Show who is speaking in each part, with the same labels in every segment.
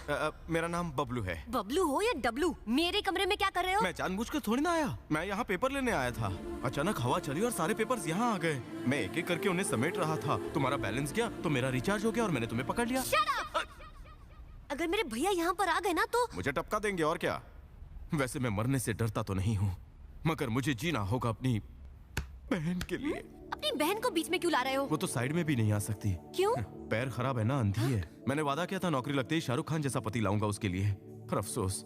Speaker 1: मेरा नाम बबलू है।
Speaker 2: बबलू हो या डबलू, मेरे कमरे में क्या कर रहे हो?
Speaker 1: मैं जानबूझकर थोड़ी ना आया, मैं यहाँ पेपर लेने आया था। अचानक हवा चली और सारे पेपर्स यहाँ आ गए। मैं एक एक करके उन्हें समेट रहा था। तुम्हारा बैलेंस गया तो मेरा रिचार्ज हो गया और मैंने तुम्हें पकड़ लिया।
Speaker 2: Shut up! अगर मेरे भैया यहाँ पर आ गए ना तो
Speaker 1: मुझे टपका देंगे और क्या। वैसे मैं मरने से डरता तो नहीं हूँ, मगर मुझे जीना होगा अपनी बहन के लिए।
Speaker 2: अपनी बहन को बीच में क्यों ला रहे हो?
Speaker 1: वो तो साइड में भी नहीं आ सकती।
Speaker 2: क्यों?
Speaker 1: पैर खराब है ना, अंधी है। मैंने वादा किया था नौकरी लगते ही शाहरुख खान जैसा पति लाऊंगा उसके लिए। पर अफसोस,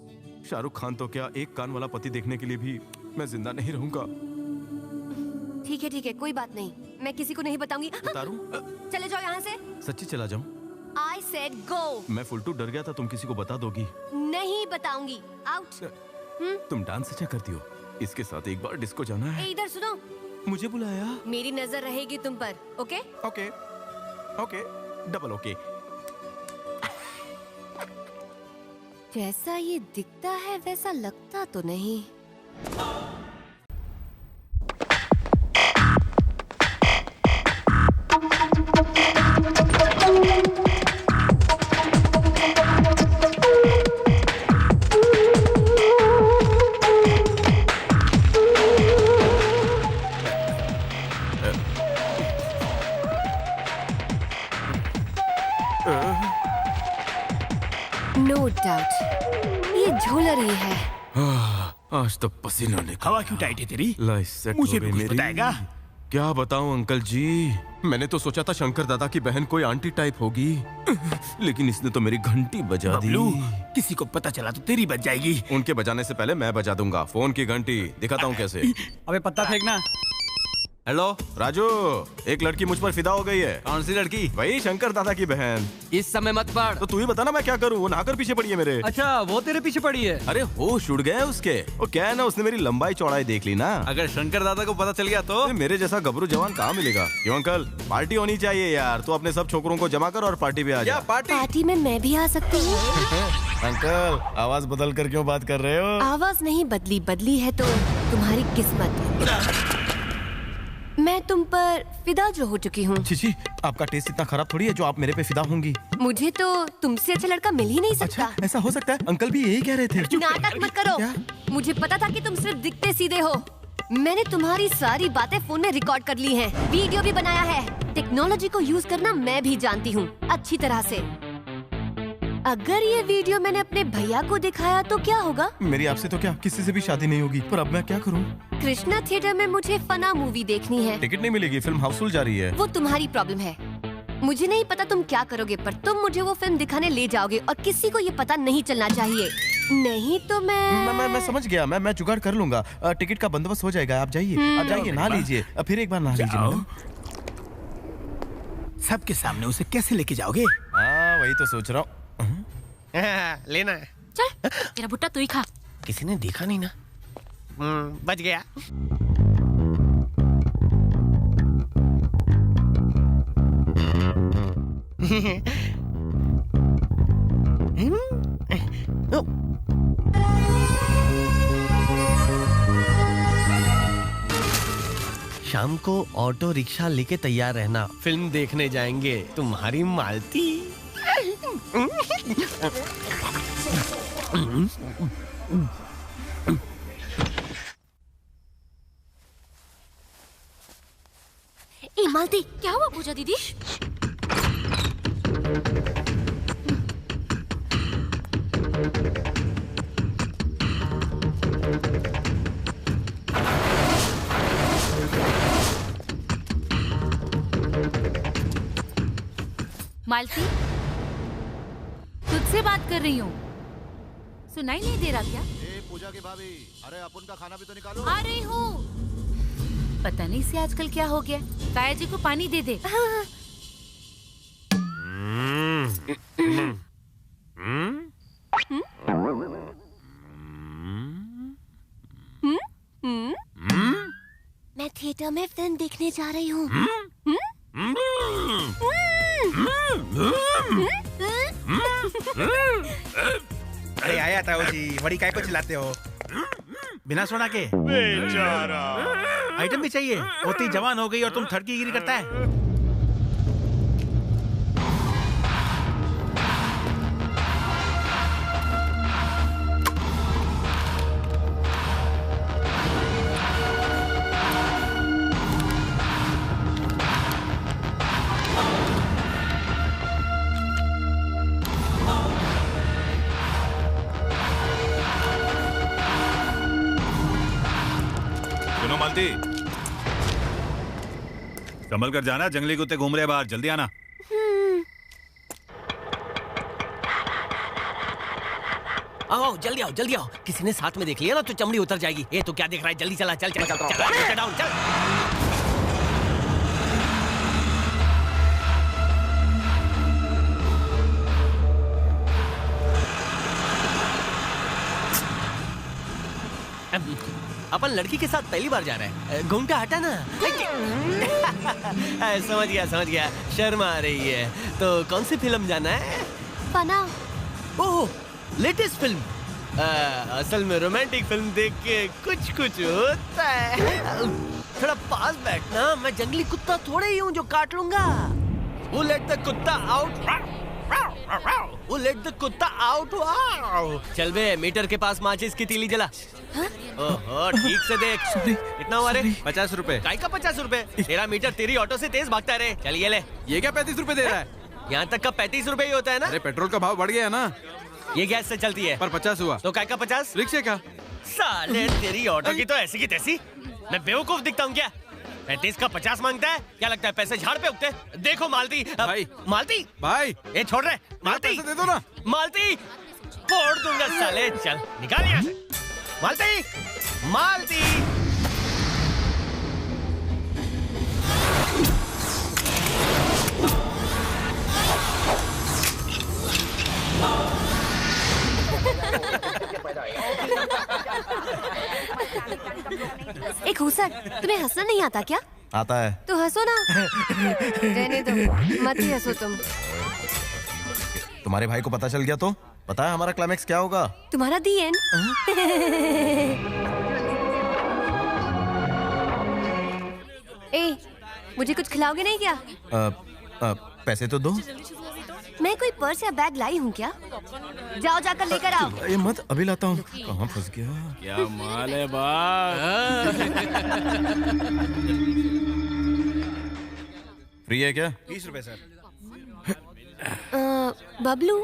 Speaker 1: शाहरुख खान तो क्या, एक कान वाला पति देखने के लिए भी मैं जिंदा नहीं रहूंगा।
Speaker 2: ठीक है, कोई बात नहीं, मैं किसी को नहीं बताऊंगी।
Speaker 1: उतारूं?
Speaker 2: चले जाओ यहाँ से।
Speaker 1: सच्ची चला जाऊं?
Speaker 2: I said go.
Speaker 1: मैं फुलटू डर गया था तुम किसी को बता दोगी।
Speaker 2: नहीं बताऊंगी। आउट।
Speaker 1: तुम डांस अच्छा करती हो, इसके साथ एक बार डिस्को जाना है।
Speaker 2: इधर सुनो,
Speaker 1: मुझे बुलाया।
Speaker 2: मेरी नजर रहेगी तुम पर, okay?
Speaker 1: Okay, okay, double okay.
Speaker 2: जैसा ये दिखता है वैसा लगता तो नहीं। नो डाउट ये झोलर ही है।
Speaker 1: आज तो पसीना निकल।
Speaker 3: हवा क्यों टाइट है तेरी?
Speaker 1: लाइफ सेट
Speaker 3: मुझे
Speaker 1: हो
Speaker 3: भी
Speaker 1: गई
Speaker 3: कुछ
Speaker 1: मेरी।
Speaker 3: बताएगा?
Speaker 1: क्या बताऊं अंकल जी, मैंने तो सोचा था शंकर दादा की बहन कोई आंटी टाइप होगी, लेकिन इसने तो मेरी घंटी बजा दी।
Speaker 3: बबलू, किसी को पता चला तो तेरी बज जाएगी।
Speaker 1: उनके बजाने से पहले मैं बजा दूंगा फोन की घंटी। दिखाता हूँ कैसे।
Speaker 4: अबे पत्ता फेंकना।
Speaker 1: हेलो राजू, एक लड़की मुझ पर फिदा हो गई है।
Speaker 4: कौन सी लड़की?
Speaker 1: वही शंकर दादा की बहन।
Speaker 4: इस समय मत पढ़।
Speaker 1: तो तू ही बता ना मैं क्या करूँ, वो नहाकर पीछे पड़ी है मेरे।
Speaker 4: अच्छा, वो तेरे पीछे पड़ी है।
Speaker 1: अरे होश उड़ गए उसके। वो क्या है ना, उसने मेरी लंबाई चौड़ाई देख ली ना।
Speaker 4: अगर शंकर दादा को पता चल गया तो?
Speaker 1: मेरे जैसा गबरू जवान कहाँ मिलेगा। क्यों अंकल, पार्टी होनी चाहिए यार। तू अपने सब छोकरों को जमा कर और पार्टी पे आ जा।
Speaker 2: पार्टी में मैं भी आ सकती हूँ?
Speaker 1: अंकल, आवाज बदल कर क्यों बात कर रहे हो?
Speaker 2: आवाज नहीं बदली है तो तुम्हारी किस्मत। मैं तुम पर फिदा जो हो चुकी हूँ।
Speaker 1: छी, आपका टेस्ट इतना खराब थोड़ी है जो आप मेरे पे फिदा होंगी।
Speaker 2: मुझे तो तुमसे अच्छा लड़का मिल ही नहीं सकता।
Speaker 1: अच्छा, ऐसा हो सकता है? अंकल भी यही कह रहे थे।
Speaker 2: नाटक मत करो।
Speaker 1: क्या?
Speaker 2: मुझे पता था कि तुम सिर्फ दिखते सीधे हो। मैंने तुम्हारी सारी बातें फोन में रिकॉर्ड कर ली हैं, वीडियो भी बनाया है। टेक्नोलॉजी को यूज करना मैं भी जानती हूँ अच्छी तरह से। अगर ये वीडियो मैंने अपने भैया को दिखाया तो क्या होगा?
Speaker 1: मेरी आपसे तो क्या, किसी से भी शादी नहीं होगी। पर अब मैं क्या करूँ?
Speaker 2: कृष्णा थिएटर में मुझे फना मूवी देखनी है।
Speaker 1: टिकट नहीं मिलेगी, फिल्म हाउसफुल जा रही है।
Speaker 2: वो तुम्हारी प्रॉब्लम है। मुझे नहीं पता तुम क्या करोगे, पर तुम मुझे वो फिल्म दिखाने ले जाओगे और किसी को ये पता नहीं चलना चाहिए। नहीं तो
Speaker 1: मैं समझ गया। मैं जुगाड़ कर लूंगा। टिकट का बंदोबस्त हो जाएगा। आप जाइए, आप जाइए, नहा लीजिए। फिर एक बार नहा लीजिए मैडम।
Speaker 3: सबके सामने उसे कैसे लेके जाओगे?
Speaker 1: हाँ, वही तो सोच रहा हूँ।
Speaker 3: लेना है।
Speaker 2: चल, तेरा भुट्टा तू ही खा।
Speaker 3: किसी ने देखा नहीं ना? बच गया। शाम को ऑटो रिक्शा लेके तैयार रहना, फिल्म देखने जाएंगे। तुम्हारी मालती।
Speaker 2: ए मालती, क्या हुआ पूजा दीदी?
Speaker 5: मालती, तुझसे बात कर रही हूँ, सुनाई नहीं दे रहा क्या?
Speaker 6: पूजा की भाभी, अरे अपन का खाना भी तो निकालो।
Speaker 5: आ रही हूँ। पता नहीं से आजकल क्या हो गया। ताया जी को पानी दे दे।
Speaker 2: मैं थिएटर में फिल्म देखने जा रही हूँ।
Speaker 7: अरे आया ताऊ जी, बड़ी काय को चिल्लाते हो? बिना सोना के
Speaker 6: बेचारा।
Speaker 7: आइटम भी चाहिए? होती जवान हो गई और तुम थड़की गिरी करता है।
Speaker 6: संभल कर जाना, जंगली कुत्ते घूम रहे हैं बाहर, जल्दी आना।
Speaker 3: आओ जल्दी आओ जल्दी आओ, किसी ने साथ में देख लिया ना तो चमड़ी उतर जाएगी। ये तो क्या देख रहा है, जल्दी चला, चल चल चल चल डाउन चल। अपन लड़की के साथ पहली बार जा रहे हैं, घूमटा हटा ना। समझ गया, शर्म आ रही है। तो कौन सी फिल्म जाना है?
Speaker 2: फना।
Speaker 3: ओह, लेटेस्ट फिल्म। असल में रोमांटिक फिल्म देख के कुछ होता है। थोड़ा पास बैठना, मैं जंगली कुत्ता थोड़े ही हूँ जो काट लूंगा। Who let the कुत्ता आउट? Who let the कुत्ता आउट? चल बे, मीटर के पास माचिस की तीली जला। ओहो, ठीक से देख। कितना हुआ रे?
Speaker 4: 50 रुपए।
Speaker 3: काय का 50 रुपए? तेरा मीटर तेरी ऑटो से तेज भागता है रे। चल ये ले।
Speaker 4: ये क्या 35 रुपए दे रहा है?
Speaker 3: यहाँ तक का 35 रुपए ही होता है ना?
Speaker 4: अरे पेट्रोल का भाव बढ़ गया है ना,
Speaker 3: ये गैस से चलती है।
Speaker 4: पर 50 हुआ।
Speaker 3: तो काय का 50?
Speaker 4: रिक्शे का।
Speaker 3: साले तेरी ऑटो की तो ऐसी की तैसी। मैं बेवकूफ दिखता हूँ क्या? 35 का 50 मांगता है? क्या लगता है पैसे झाड़ पे उगते? देखो मालती
Speaker 4: भाई।
Speaker 3: मालती
Speaker 4: भाई
Speaker 3: ये छोड़ रहे मालती,
Speaker 4: पैसे दे दो ना।
Speaker 3: मालती फोड़ दूंगा साले। चल निकाल यहाँ से। मालती मालती
Speaker 2: एक हुसर, तुम्हें हंसना नहीं आता क्या?
Speaker 1: आता है।
Speaker 2: तो हंसो ना। रहने दो, मत ही हंसो तुम।
Speaker 1: तुम्हारे भाई को पता चल गया तो पता है हमारा क्लाइमेक्स क्या होगा?
Speaker 2: तुम्हारा दी एंड। ए, मुझे कुछ खिलाओगे नहीं क्या?
Speaker 1: पैसे तो दो।
Speaker 2: मैं कोई पर्स या बैग लाई हूँ क्या? जाओ जाकर लेकर आओ।
Speaker 1: ये मत, अभी लाता हूँ। कहाँ फंस गया?
Speaker 4: क्या माल है बाप।
Speaker 1: फ्री है क्या?
Speaker 7: 20 रुपए सर।
Speaker 2: बबलू,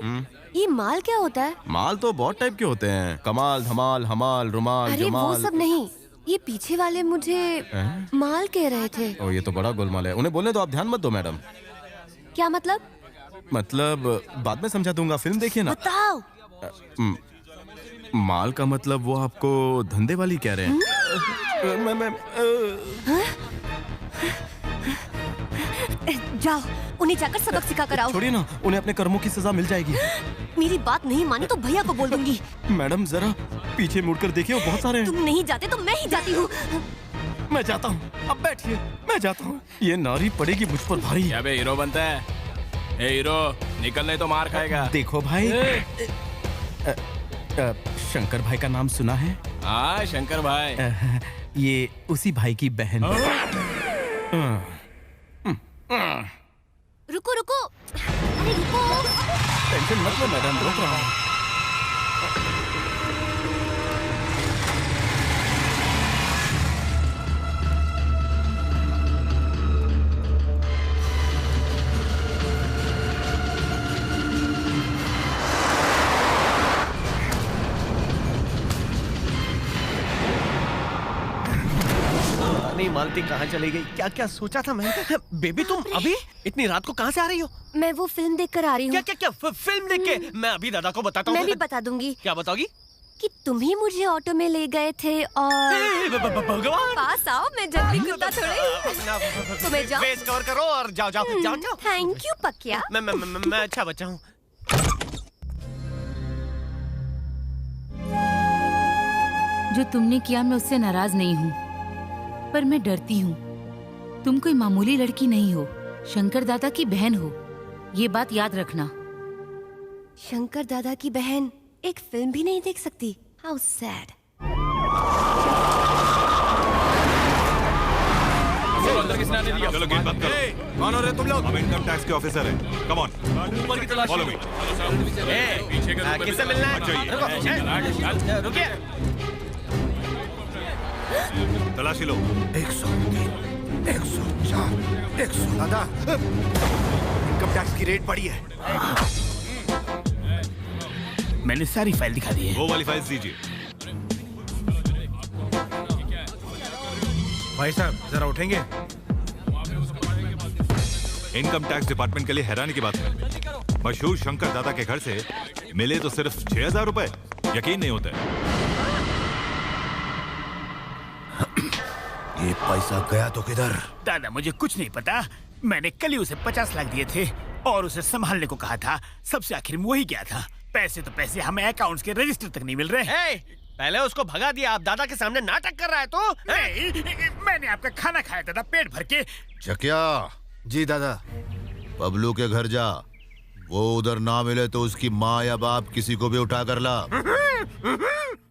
Speaker 2: ये माल क्या होता है?
Speaker 1: माल तो बहुत टाइप के होते हैं। कमाल, धमाल, हमाल, रुमाल,
Speaker 2: अरे वो
Speaker 1: जमाल।
Speaker 2: सब नहीं, ये पीछे वाले मुझे माल कह रहे थे।
Speaker 1: ओ, ये तो बड़ा गोलमाल है। उन्हें बोलने दो, आप ध्यान मत दो मैडम।
Speaker 2: क्या मतलब?
Speaker 1: मतलब बाद में समझा दूंगा, फिल्म देखिए ना।
Speaker 2: बताओ।
Speaker 1: माल का मतलब वो आपको धंधे वाली कह रहे हैं? मैं
Speaker 2: जाओ, उन्हें जाकर सबक सिखा कर आओ।
Speaker 1: छोड़िए ना, उन्हें अपने कर्मों की सजा मिल जाएगी।
Speaker 2: मेरी बात नहीं मानी तो भैया को बोल दूंगी।
Speaker 1: मैडम जरा पीछे मुड़कर देखिए, वो बहुत सारे हैं।
Speaker 2: तुम नहीं जाते तो मैं ही जाती हूँ।
Speaker 1: मैं जाता हूँ, अब बैठिए, मैं जाता हूँ। ये नारी पड़ेगी मुझ पर भारी।
Speaker 4: क्या बे हीरो बनता है? ए हीरो, निकलने तो मार खाएगा।
Speaker 1: देखो भाई, शंकर भाई का नाम सुना है?
Speaker 4: हाँ शंकर भाई।
Speaker 1: ये उसी भाई की बहन है।
Speaker 2: रुको रुको, अरे रुको।
Speaker 1: टेंशन मत लो मैडम, रोक रहा हूँ।
Speaker 3: नहीं मालती कहाँ चली गई? क्या क्या सोचा था मैं? बेबी तुम अभी इतनी रात को कहाँ से आ रही हो?
Speaker 2: मैं वो फिल्म देख कर आ रही हूँ।
Speaker 3: क्या फिल्म देख के? मैं अभी दादा को बताता हूँ।
Speaker 2: मैं भी बता दूंगी।
Speaker 3: क्या बताओगी?
Speaker 2: कि तुम ही मुझे ऑटो में ले गए थे और
Speaker 3: भगवान,
Speaker 2: पास आओ, मैं जल्दी कुत्ता थोड़े। तुम्हें जाओ,
Speaker 3: फेस कवर करो और जाओ जाओ जाओ जाओ।
Speaker 2: थैंक यू पकिया।
Speaker 3: मैं अच्छा बच्चा हूँ।
Speaker 5: जो तुमने किया मैं उससे नाराज नहीं हूँ, पर मैं डरती हूँ। तुम कोई मामूली लड़की नहीं हो, शंकर दादा की बहन हो, ये बात याद रखना।
Speaker 2: शंकर दादा की बहन एक फिल्म भी नहीं देख सकती? How sad.
Speaker 4: अंदर किसने आने दिया?
Speaker 6: चलो गेट बंद करो।
Speaker 1: कौन हो रहे तुम लोग?
Speaker 6: हम इनकम टैक्स के ऑफिसर हैं। कम ऑन,
Speaker 4: ऊपर की तलाश।
Speaker 6: Follow me.
Speaker 3: किससे मिलना है? रुकिए।
Speaker 6: तलाशी लो।
Speaker 7: 103, 104, 100। दादा, इनकम टैक्स की रेट बढ़ी है।
Speaker 4: मैंने सारी फाइल दिखा दी है।
Speaker 6: वो वाली फाइल्स दीजिए।
Speaker 7: भाई साहब जरा उठेंगे?
Speaker 6: इनकम टैक्स डिपार्टमेंट के लिए हैरानी की बात है। मशहूर शंकर दादा के घर से मिले तो सिर्फ 6,000 रुपए। यकीन नहीं होता है।
Speaker 7: ये पैसा गया तो किधर?
Speaker 8: दादा मुझे कुछ नहीं पता। मैंने कल ही उसे 50 लाख दिए थे और उसे संभालने को कहा था। सबसे आखिर में वही गया था। पैसे तो पैसे, हमें अकाउंट्स के रजिस्टर तक नहीं मिल रहे।
Speaker 3: hey, पहले उसको भगा दिया, आप दादा के सामने नाटक कर रहा है तो?
Speaker 8: नहीं, मैंने आपका खाना खाया दादा पेट भर के।
Speaker 9: चकिया,
Speaker 7: जी दादा।
Speaker 9: बबलू के घर जा। वो उधर ना मिले तो उसकी माँ या बाप किसी को भी उठा कर ला।